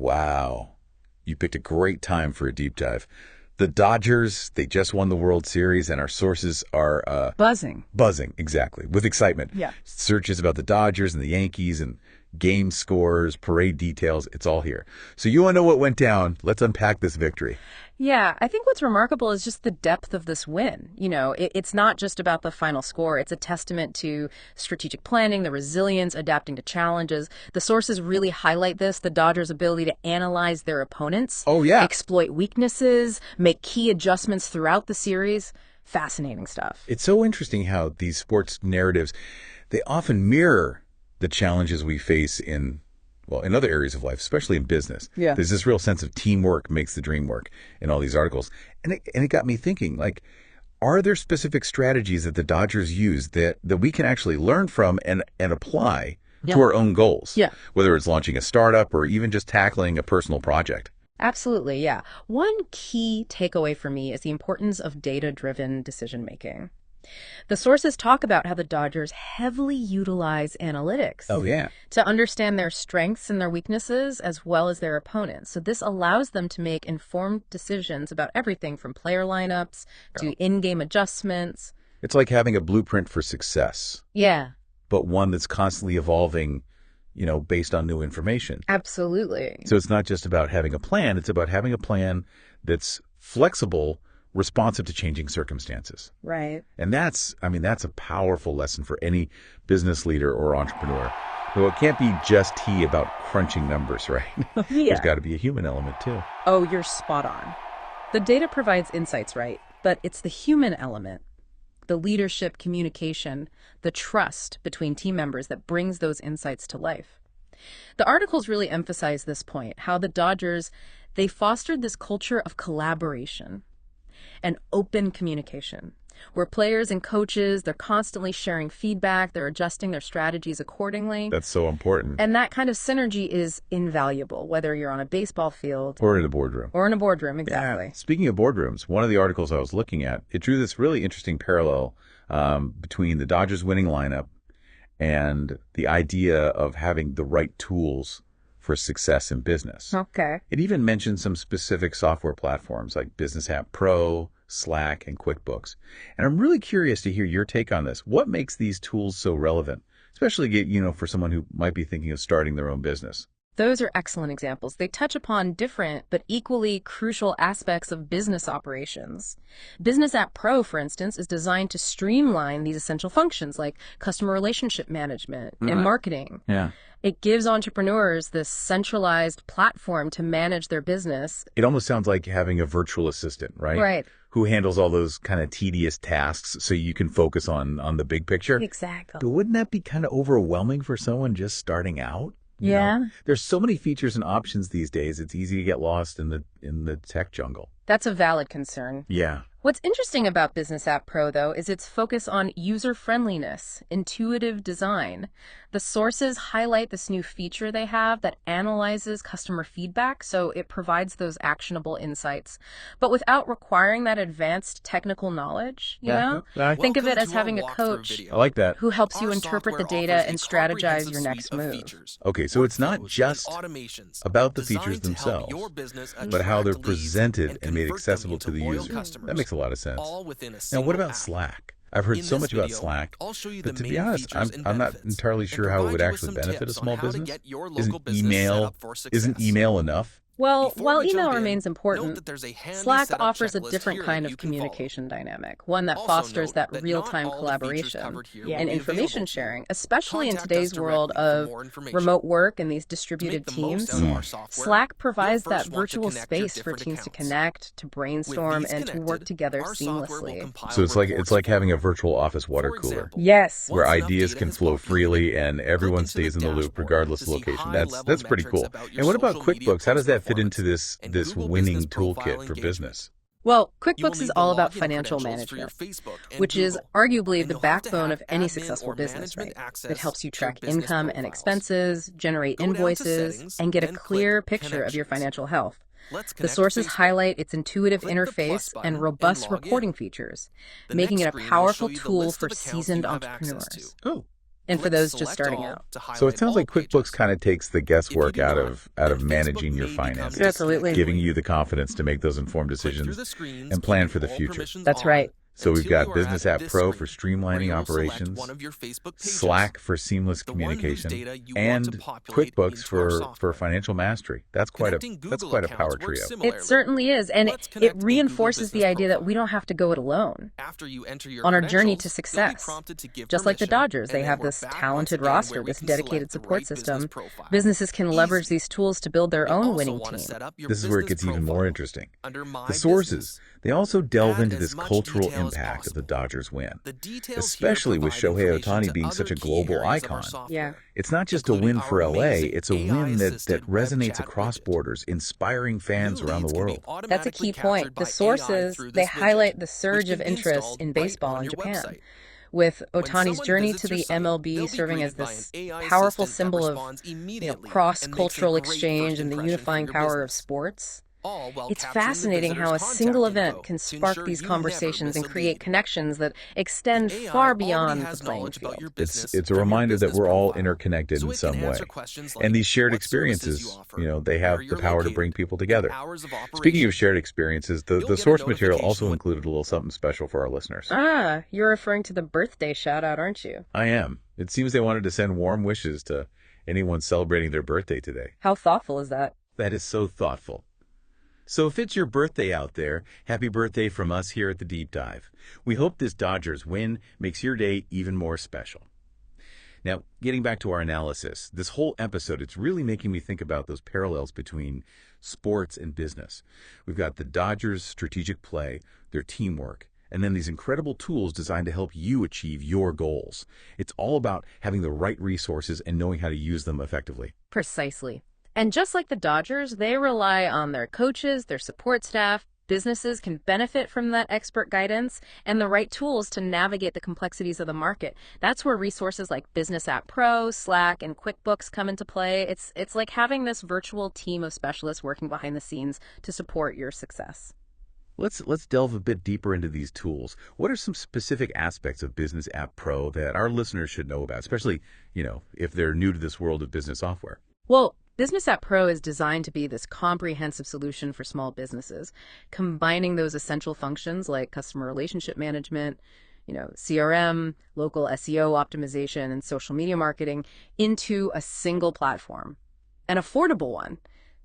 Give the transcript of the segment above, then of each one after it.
Wow. You picked a great time for a deep dive. The Dodgers, they just won the World Series, and our sources are buzzing. Buzzing, exactly, with excitement. Yeah. Searches about the Dodgers and the Yankees and game scores, parade details, it's all here. So you want to know what went down? Let's unpack this victory. Yeah, I think what's remarkable is just the depth of this win. It's not just about the final score. It's a testament to strategic planning, the resilience, adapting to challenges. The sources really highlight this, the Dodgers' ability to analyze their opponents. Oh, yeah. Exploit weaknesses, make key adjustments throughout the series. Fascinating stuff. It's so interesting how these sports narratives, they often mirror the challenges we face in other areas of life, especially in business. Yeah. There's this real sense of teamwork makes the dream work in all these articles. And it got me thinking, are there specific strategies that the Dodgers use that we can actually learn from and apply to our own goals? Yeah. Whether it's launching a startup or even just tackling a personal project. Absolutely, yeah. One key takeaway for me is the importance of data-driven decision-making. The sources talk about how the Dodgers heavily utilize analytics to understand their strengths and their weaknesses as well as their opponents. So this allows them to make informed decisions about everything from player lineups to in-game adjustments. It's like having a blueprint for success. Yeah. But one that's constantly evolving, based on new information. Absolutely. So it's not just about having a plan. It's about having a plan that's flexible, responsive to changing circumstances. Right. And that's a powerful lesson for any business leader or entrepreneur. Though it can't be just about crunching numbers, right? Yeah. There's got to be a human element too. Oh, you're spot on. The data provides insights, right? But it's the human element, the leadership, communication, the trust between team members that brings those insights to life. The articles really emphasize this point, how the Dodgers, they fostered this culture of collaboration and open communication, where players and coaches, they're constantly sharing feedback, they're adjusting their strategies accordingly. That's so important. And that kind of synergy is invaluable, whether you're on a baseball field or in a boardroom. Or in a boardroom, exactly. Yeah. Speaking of boardrooms, one of the articles I was looking at, it drew this really interesting parallel between the Dodgers winning lineup and the idea of having the right tools for success in business. Okay. It even mentioned some specific software platforms like Business App Pro, Slack, and QuickBooks. And I'm really curious to hear your take on this. What makes these tools so relevant, especially, for someone who might be thinking of starting their own business? Those are excellent examples. They touch upon different but equally crucial aspects of business operations. Business App Pro, for instance, is designed to streamline these essential functions like customer relationship management and marketing. Yeah. It gives entrepreneurs this centralized platform to manage their business. It almost sounds like having a virtual assistant, right? Right. Who handles all those kind of tedious tasks so you can focus on the big picture. Exactly. But wouldn't that be kind of overwhelming for someone just starting out? Yeah. There's so many features and options these days. It's easy to get lost in the tech jungle. That's a valid concern. Yeah. What's interesting about Business App Pro, though, is its focus on user-friendliness, intuitive design. The sources highlight this new feature they have that analyzes customer feedback, so it provides those actionable insights, but without requiring that advanced technical knowledge, Think of it as having a coach I like that. who helps you interpret the data and strategize your next move. Okay, so it's not just about the features themselves, but how they're presented and made accessible to the user. That makes a lot of sense. Now, what about Slack? I've heard so much about Slack, but to be honest, I'm not entirely sure how it would actually benefit a small business. Isn't email enough? Well, while email remains important, Slack offers a different kind of communication dynamic, one that fosters that real-time collaboration and information sharing, especially in today's world of remote work and these distributed teams. Slack provides that virtual space for teams to connect, to brainstorm, and to work together seamlessly. So it's like having a virtual office water cooler. Yes. Where ideas can flow freely and everyone stays in the loop regardless of location. That's pretty cool. And what about QuickBooks? How does that fit into this winning toolkit for business? Well, QuickBooks is all about financial management, which is arguably the backbone of any successful business, right? It helps you track income and expenses, generate invoices, and get a clear picture of your financial health. The sources highlight its intuitive interface and robust reporting features, making it a powerful tool for seasoned entrepreneurs. Oh, and for those just starting out. So it sounds like QuickBooks kind of takes the guesswork out of managing your finances, Absolutely. giving you the confidence to make those informed decisions and plan for the future. That's right. So we've got Business App Pro for streamlining operations, Slack for seamless communication, and QuickBooks for financial mastery. That's quite a power trio. It certainly is, and it reinforces the idea that we don't have to go it alone on our journey to success. Just like the Dodgers, they have this talented roster, this dedicated support system. Businesses can leverage these tools to build their own winning team. This is where it gets even more interesting. The sources, they also delve into this cultural impact of the Dodgers win, especially with Shohei Ohtani being such a global icon. Yeah. It's not just a win for LA, it's a win that resonates across borders, inspiring fans around the world. That's a key point. The sources, they highlight the surge of interest in baseball in Japan, with Ohtani's journey to the MLB serving as this powerful symbol of cross-cultural exchange and the unifying power of sports. It's fascinating how a single event can spark these conversations and create connections that extend far beyond the playing field. It's a reminder that we're all interconnected in some way. And these shared experiences, they have the power to bring people together. Speaking of shared experiences, the source material also included a little something special for our listeners. Ah, you're referring to the birthday shout-out, aren't you? I am. It seems they wanted to send warm wishes to anyone celebrating their birthday today. How thoughtful is that? That is so thoughtful. So if it's your birthday out there, happy birthday from us here at The Deep Dive. We hope this Dodgers win makes your day even more special. Now, getting back to our analysis, this whole episode, it's really making me think about those parallels between sports and business. We've got the Dodgers' strategic play, their teamwork, and then these incredible tools designed to help you achieve your goals. It's all about having the right resources and knowing how to use them effectively. Precisely. And just like the Dodgers, they rely on their coaches, their support staff. Businesses can benefit from that expert guidance and the right tools to navigate the complexities of the market. That's where resources like Business App Pro, Slack, and QuickBooks come into play. It's like having this virtual team of specialists working behind the scenes to support your success. Let's delve a bit deeper into these tools. What are some specific aspects of Business App Pro that our listeners should know about, especially, if they're new to this world of business software? Well, Business App Pro is designed to be this comprehensive solution for small businesses, combining those essential functions like customer relationship management, CRM, local SEO optimization, and social media marketing into a single platform, an affordable one.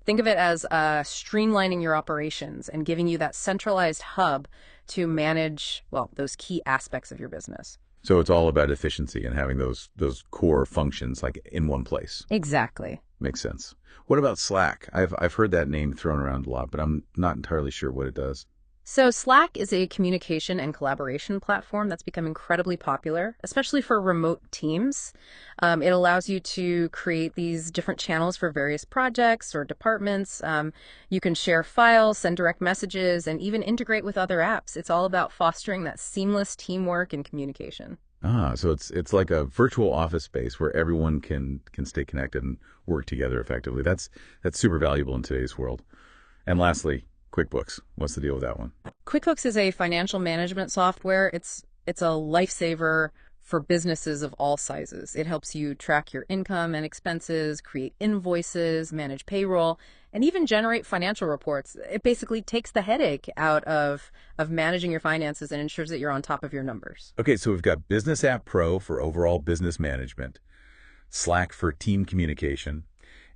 Think of it as streamlining your operations and giving you that centralized hub to manage, those key aspects of your business. So it's all about efficiency and having those core functions like in one place. Exactly. Makes sense. What about Slack? I've heard that name thrown around a lot, but I'm not entirely sure what it does. So Slack is a communication and collaboration platform that's become incredibly popular, especially for remote teams. It allows you to create these different channels for various projects or departments. You can share files, send direct messages, and even integrate with other apps. It's all about fostering that seamless teamwork and communication. So it's like a virtual office space where everyone can stay connected and work together effectively. That's super valuable in today's world. And lastly, QuickBooks. What's the deal with that one? QuickBooks is a financial management software. It's a lifesaver for businesses of all sizes. It helps you track your income and expenses, create invoices, manage payroll, and even generate financial reports. It basically takes the headache out of managing your finances and ensures that you're on top of your numbers. Okay, so we've got Business App Pro for overall business management, Slack for team communication,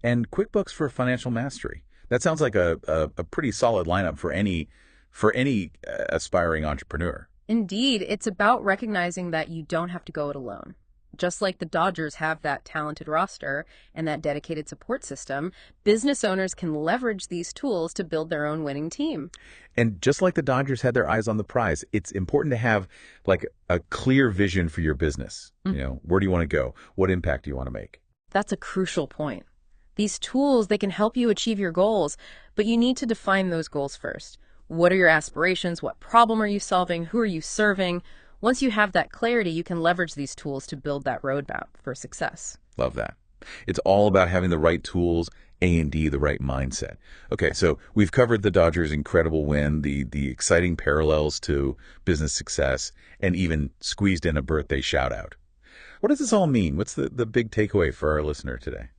and QuickBooks for financial mastery. That sounds like a pretty solid lineup for any aspiring entrepreneur. Indeed, it's about recognizing that you don't have to go it alone. Just like the Dodgers have that talented roster and that dedicated support system, business owners can leverage these tools to build their own winning team. And just like the Dodgers had their eyes on the prize, it's important to have like a clear vision for your business. Where do you want to go? What impact do you want to make? That's a crucial point. These tools, they can help you achieve your goals, but you need to define those goals first. What are your aspirations? What problem are you solving? Who are you serving? Once you have that clarity, you can leverage these tools to build that roadmap for success. Love that. It's all about having the right tools, A&D, the right mindset. Okay, so we've covered the Dodgers' incredible win, the exciting parallels to business success, and even squeezed in a birthday shout-out. What does this all mean? What's the big takeaway for our listener today?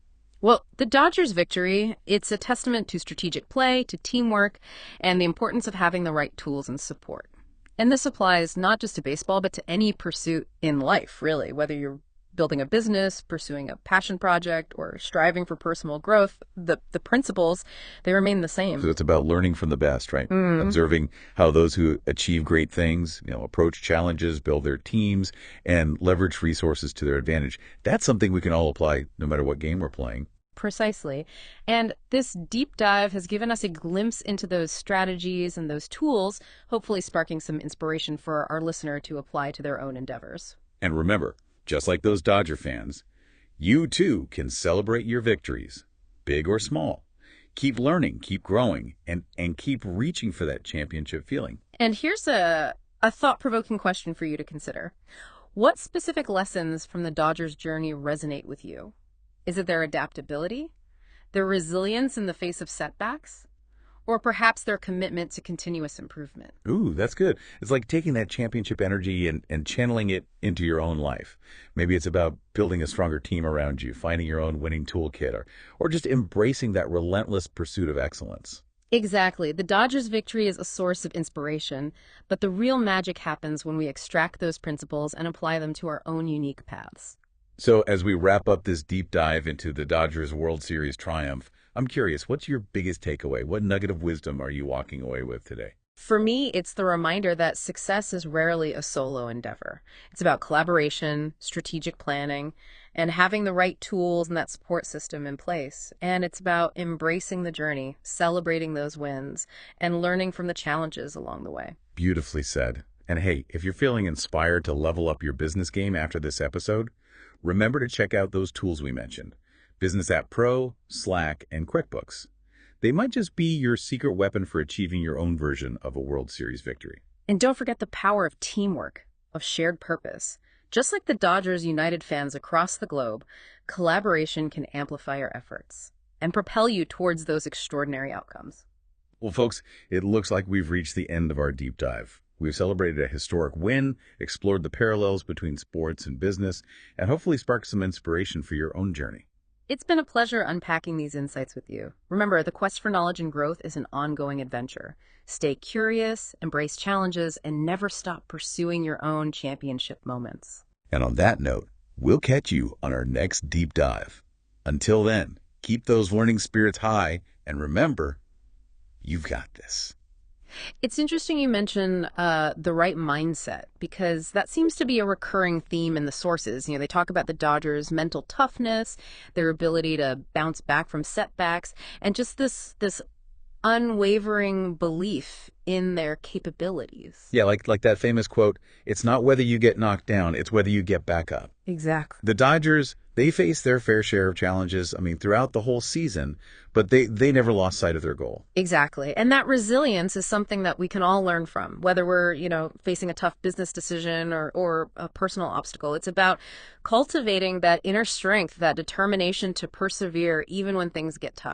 Well, the Dodgers' victory, it's a testament to strategic play, to teamwork, and the importance of having the right tools and support. And this applies not just to baseball, but to any pursuit in life, really, whether you're building a business, pursuing a passion project, or striving for personal growth. The principles, they remain the same. So it's about learning from the best, right? Observing how those who achieve great things, approach challenges, build their teams, and leverage resources to their advantage. That's something we can all apply no matter what game we're playing. Precisely. And this deep dive has given us a glimpse into those strategies and those tools, hopefully sparking some inspiration for our listener to apply to their own endeavors. And remember, just like those Dodger fans, you too can celebrate your victories, big or small. Keep learning, keep growing, and keep reaching for that championship feeling. And here's a thought-provoking question for you to consider. What specific lessons from the Dodgers' journey resonate with you? Is it their adaptability, their resilience in the face of setbacks, or perhaps their commitment to continuous improvement? Ooh, that's good. It's like taking that championship energy and channeling it into your own life. Maybe it's about building a stronger team around you, finding your own winning toolkit, or just embracing that relentless pursuit of excellence. Exactly. The Dodgers' victory is a source of inspiration, but the real magic happens when we extract those principles and apply them to our own unique paths. So as we wrap up this deep dive into the Dodgers World Series triumph, I'm curious, what's your biggest takeaway? What nugget of wisdom are you walking away with today? For me, it's the reminder that success is rarely a solo endeavor. It's about collaboration, strategic planning, and having the right tools and that support system in place. And it's about embracing the journey, celebrating those wins, and learning from the challenges along the way. Beautifully said. And hey, if you're feeling inspired to level up your business game after this episode, remember to check out those tools we mentioned: Business App Pro, Slack, and QuickBooks. They might just be your secret weapon for achieving your own version of a World Series victory. And don't forget the power of teamwork, of shared purpose. Just like the Dodgers United fans across the globe, collaboration can amplify your efforts and propel you towards those extraordinary outcomes. Well, folks, it looks like we've reached the end of our deep dive. We've celebrated a historic win, explored the parallels between sports and business, and hopefully sparked some inspiration for your own journey. It's been a pleasure unpacking these insights with you. Remember, the quest for knowledge and growth is an ongoing adventure. Stay curious, embrace challenges, and never stop pursuing your own championship moments. And on that note, we'll catch you on our next deep dive. Until then, keep those learning spirits high, and remember, you've got this. It's interesting you mention the right mindset, because that seems to be a recurring theme in the sources. They talk about the Dodgers' mental toughness, their ability to bounce back from setbacks, and just this unwavering belief in their capabilities. Yeah, like that famous quote, "It's not whether you get knocked down, it's whether you get back up." Exactly. The Dodgers, they faced their fair share of challenges, throughout the whole season, but they never lost sight of their goal. Exactly. And that resilience is something that we can all learn from, whether we're, facing a tough business decision or a personal obstacle. It's about cultivating that inner strength, that determination to persevere even when things get tough.